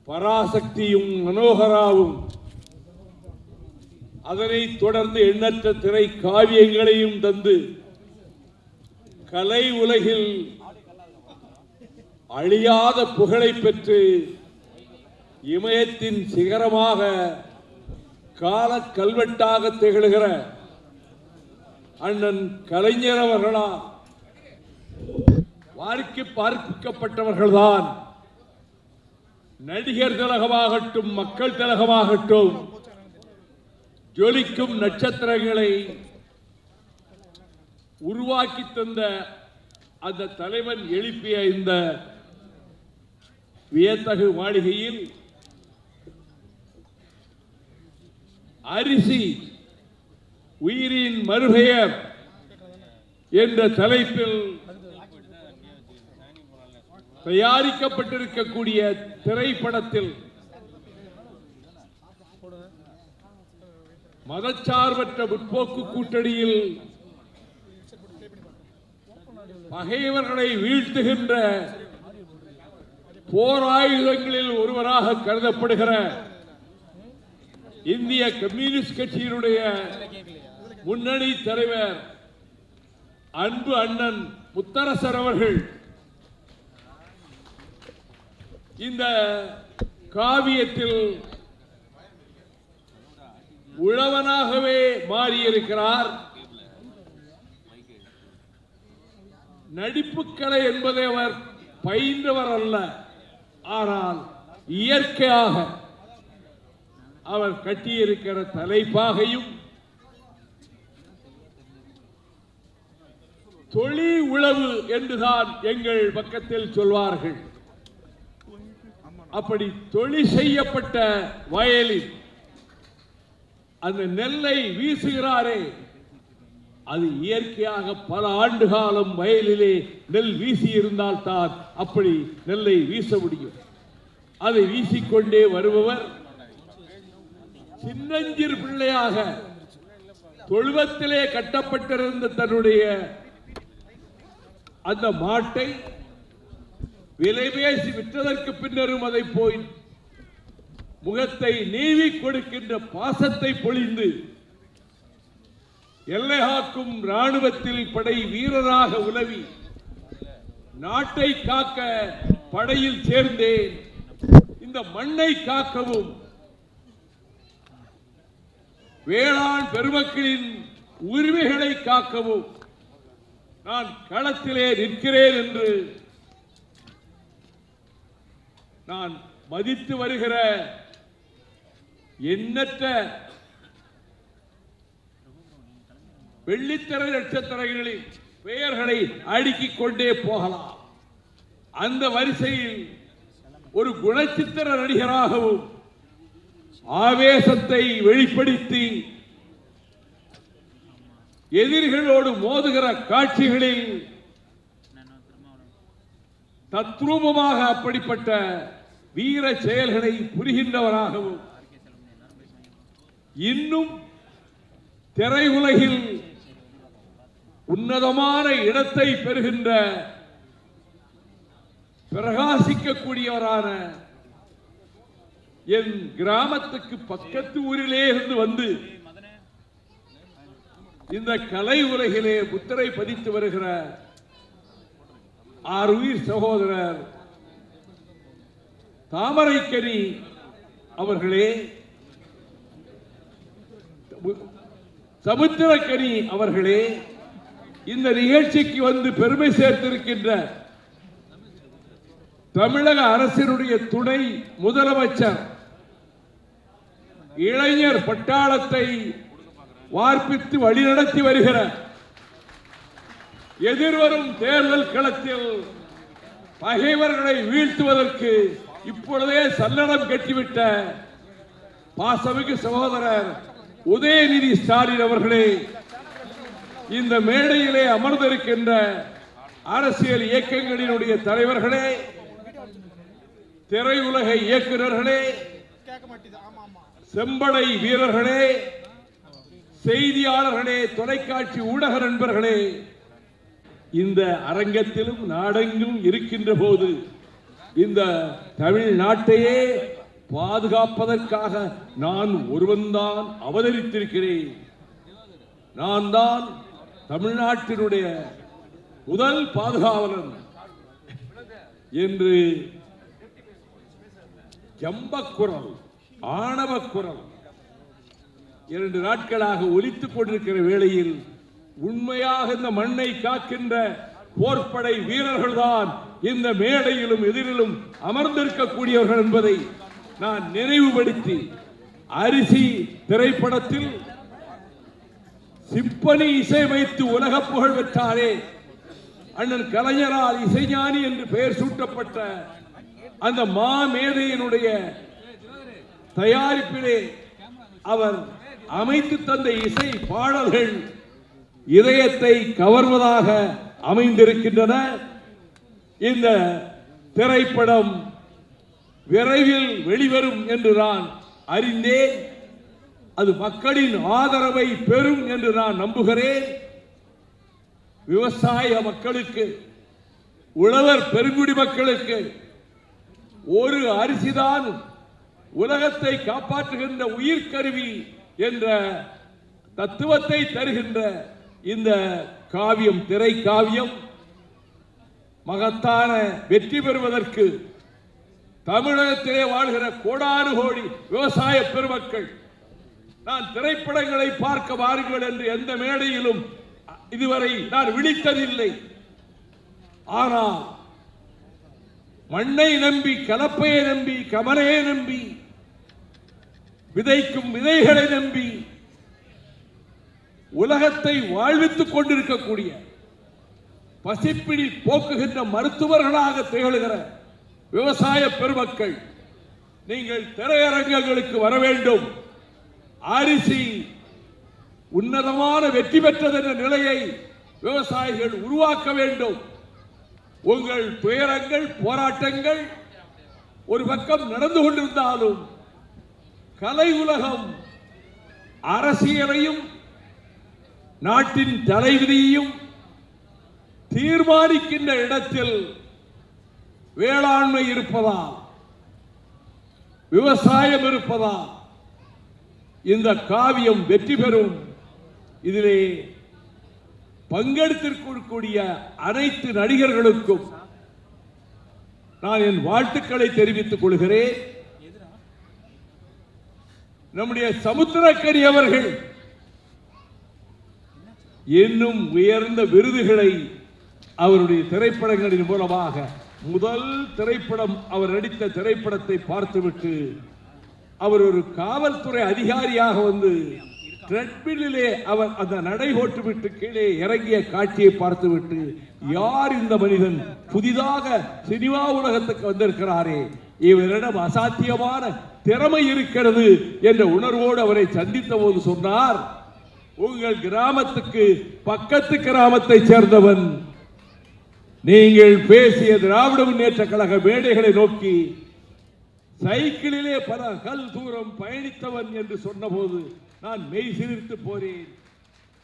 பராசக்தியும் மனோகராவும் அதனைத் தொடர்ந்து எண்ணற்ற திரை காவியங்களையும் தந்து கலை உலகில் அழியாத புகழை பெற்று இமயத்தின் சிகரமாக கால கல்வெட்டாக திகழ்கிற அண்ணன் கலைஞர் அவர்களால் வாரிக்கு பார்க்கப்பட்டவர்கள்தான் நடிகர் திலகமாகட்டும், மக்கள் திலகமாகட்டும், ஜொலிக்கும் நட்சத்திரங்களை உருவாக்கி தந்த அந்த தலைவன் எழுப்பிய இந்த வியத்தகு மாளிகையில் அரிசி உயிரின் மறுபெயர் என்ற தலைப்பில் தயாரிக்கப்பட்டிருக்கக்கூடிய திரைப்படத்தில் மதச்சார்பற்ற முற்போக்கு கூட்டணியில் பகைவர்களை வீழ்த்துகின்ற போர் ஆயுதங்களில் ஒருவராக கருதப்படுகிற இந்திய கம்யூனிஸ்ட் கட்சியினுடைய முன்னணி தலைவர் அன்பு அண்ணன் முத்தரசர் அவர்கள் இந்த காவியத்தில் உழவனாகவே மாறியிருக்கிறார். நடிப்புக்கலை என்பதை அவர் பயின்றவர் அல்ல, ஆனால் இயற்கையாக அவர் கட்டியிருக்கிற தலைப்பாகையும் தொழி உழவு என்றுதான் எங்கள் பக்கத்தில் சொல்வார்கள். அப்படி தொழில் செய்யப்பட்ட வயலில் அந்த நெல்லை வீசுகிறாரே, அது இயற்கையாக பல ஆண்டு காலம் வயலிலே நெல் வீசி இருந்தால் தான் அப்படி நெல்லை வீச முடியும். அதை வீசிக்கொண்டே வருபவர் சின்னஞ்சிறு பிள்ளையாக தொழுவத்திலே கட்டப்பட்டிருந்த தன்னுடைய அந்த மாட்டை விலை பேசி விற்றதற்கு பின்னரும் அதை போய் முகத்தை நீவி கொடுக்கின்ற பாசத்தை பொழிந்து எல்லை காக்கும் ராணுவத்தில் படை வீரராக உலவி நாட்டை காக்க படையில் சேர்ந்தேன், இந்த மண்ணை காக்கவும் வேளாண் பெருமக்களின் உரிமைகளை காக்கவும் நான் களத்திலே நிற்கிறேன் என்று நான் மதித்து வருகிற எண்ணற்ற வெள்ளித்திரை நட்சத்திரங்களின் பெயர்களை அடுக்கிக் கொண்டே போகலாம். அந்த வரிசையில் ஒரு குணச்சித்திர நடிகராகவும் ஆவேசத்தை வெளிப்படுத்தி எதிரிகளோடு மோதுகிற காட்சிகளில் தத்ரூபமாக அப்படிப்பட்ட வீர செயல்களை புரிகின்றவராகவும் இன்னும் திரையுலகில் உன்னதமான இடத்தை பெறுகின்ற பிரகாசிக்கக்கூடியவரான என் கிராமத்துக்கு பக்கத்து ஊரிலே இருந்து வந்து இந்த கலை உலகிலே முத்திரை பதித்து வருகிற ஆருயிர் சகோதரர் தாமரைக்கனி அவர்களே, சமுத்திரக்கனி அவர்களே, இந்த நிகழ்ச்சிக்கு வந்து பெருமை சேர்த்திருக்கின்ற தமிழக அரசினுடைய துணை முதலமைச்சர் இளைஞர் பட்டாளத்தை வார்ப்பித்து வழிநடத்தி வருகிற எதிர்வரும் தேர்தல் களத்தில் பகைவர்களை வீழ்த்துவதற்கு இப்பொழுதே சல்லடம் கட்டிவிட்ட பாசமிகு சகோதரர் உதயநிதி ஸ்டாலின் அவர்களே, இந்த மேடையிலே அமர்ந்திருக்கின்ற அரசியல் இயக்கங்களினுடைய தலைவர்களே, திரையுலக இயக்குநர்களே, செம்படை வீரர்களே, செய்தியாளர்களே, தொலைக்காட்சி ஊடக நண்பர்களே, இந்த அரங்கத்திலும் நாடெங்கும் இருக்கின்ற போது இந்த தமிழ்நாட்டையே பாதுகாப்பதற்காக நான் ஒருவன்தான் அவதரித்திருக்கிறேன். நான் தான் தமிழ்நாட்டினுடைய முதல் பாதுகாவலன் என்று ஜம்பக்குரல், ஆணவக்குரல் 2 நாட்களாக ஒலித்துக் கொண்டிருக்கிற வேளையில் உண்மையாக இந்த மண்ணை காக்கின்ற போர்ப்படை வீரர்கள் தான் இந்த மேடையிலும் எதிரிலும் அமர்ந்திருக்கக்கூடியவர்கள் என்பதை நான் நினைவுபடுத்தி, அரிசி திரைப்படத்தில் சிம்பனி இசையமைத்து உலக புகழ் பெற்றாரே அண்ணன் கலைஞரால் இசைஞானி என்று பெயர் சூட்டப்பட்ட அந்த மாமேதையினுடைய தயாரிப்பிலே அவர் அமைத்து தந்த இசை பாடல்கள் இதயத்தை கவர்வதாக அமைந்திருக்கின்றன. இந்த திரைப்படம் விரைவில் வெளிவரும் என்று நான் அறிந்தேன். அது மக்களின் ஆதரவை பெறும் என்று நான் நம்புகிறேன். விவசாய மக்களுக்கு, உழவர் பெருங்குடி மக்களுக்கு ஒரு அரிசிதான் உலகத்தை காப்பாற்றுகின்ற உயிர்கருவி என்ற தத்துவத்தை தருகின்ற இந்த காவியம், திரை காவியம் மகத்தான வெற்றி பெறுவதற்கு தமிழகத்திலே வாழ்கிற கோடானு கோடி விவசாய பெருமக்கள், நான் திரைப்படங்களை பார்க்க வாருங்கள் என்று எந்த மேடையிலும் இதுவரை நான் விழித்ததில்லை. ஆனால் மண்ணை நம்பி, கலப்பையை நம்பி, கமலையை நம்பி, விதைக்கும் விதைகளை நம்பி உலகத்தை வாழ்வித்துக் கொண்டிருக்கக்கூடிய, பசிப்பிடி போக்குகின்ற மருத்துவர்களாக திகழ்கிற விவசாய பெருமக்கள், நீங்கள் திரையரங்குகளுக்கு வர வேண்டும். அரிசி உன்னதமான வெற்றி பெற்றது என்ற நிலையை விவசாயிகள் உருவாக்க வேண்டும். உங்கள் துயரங்கள், போராட்டங்கள் ஒரு பக்கம் நடந்து கொண்டிருந்தாலும் கலை உலகம் அரசியலையும் நாட்டின் தலைவிதியையும் தீர்மானிக்கின்ற இடத்தில் வேளாண்மை இருப்பதா, விவசாயம் இருப்பதா, இந்த காவியம் வெற்றி பெறும். இதிலே பங்கெடுத்திருக்கக்கூடிய அனைத்து நடிகர்களுக்கும் நான் என் வாழ்த்துக்களை தெரிவித்துக் கொள்கிறேன். நம்முடைய சமுத்திரக்கனி அவர்கள் இன்னும் உயர்ந்த விருதுகளை அவருடைய திரைப்படங்களின் மூலமாக முதல் திரைப்படம் அவர் நடித்த திரைப்படத்தை பார்த்துவிட்டு அவர் ஒரு காவல்துறை அதிகாரியாக வந்து ட்ரெட்மில்லிலே அவர் அந்த நடை போட்டுவிட்டு கீழே இறங்கிய காட்சியை பார்த்துவிட்டு யார் இந்த மனிதன், புதிதாக சினிமா உலகத்துக்கு வந்திருக்கிறாரே, இவரிடம் அசாத்தியமான திறமை இருக்கிறது என்ற உணர்வோடு அவரை சந்தித்த போது சொன்னார், உங்கள் கிராமத்துக்கு பக்கத்து கிராமத்தை சேர்ந்தவன், நீங்கள் பேசிய திராவிட முன்னேற்ற கழக மேடைகளை நோக்கி சைக்கிளிலே பல கல் தூரம் பயணித்தவன் என்று சொன்னபோது நான் மெய் சிலிர்த்து போனேன்.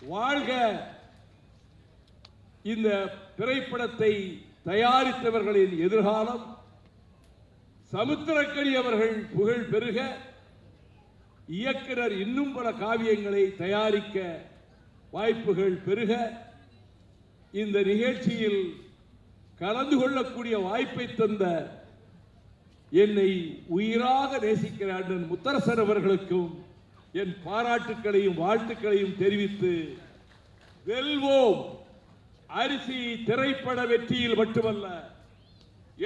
வாழ்க இந்த திரைப்படத்தை தயாரித்தவர்களின் எதிர்காலம், சமுத்திரக்கனி அவர்கள் புகழ் பெருக, இயக்குனர் இன்னும் பல காவியங்களை தயாரிக்க வாய்ப்புகள் பெருக, இந்த நிகழ்ச்சியில் கலந்து கொள்ளக்கூடிய வாய்ப்பை தந்த என்னை உயிராக நேசிக்கிற அண்ணன் முத்தரசன் அவர்களுக்கும் என் பாராட்டுக்களையும் வாழ்த்துக்களையும் தெரிவித்து, வெல்வோம். அரிசி திரைப்பட வெற்றியில் மட்டுமல்ல,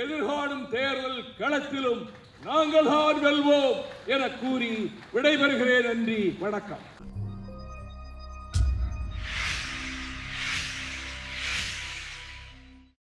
எதிர்காணும் தேர்தல் களத்திலும் நாங்கள் தான் வெல்வோம் என கூறி விடைபெறுகிறேன். நன்றி, வணக்கம்.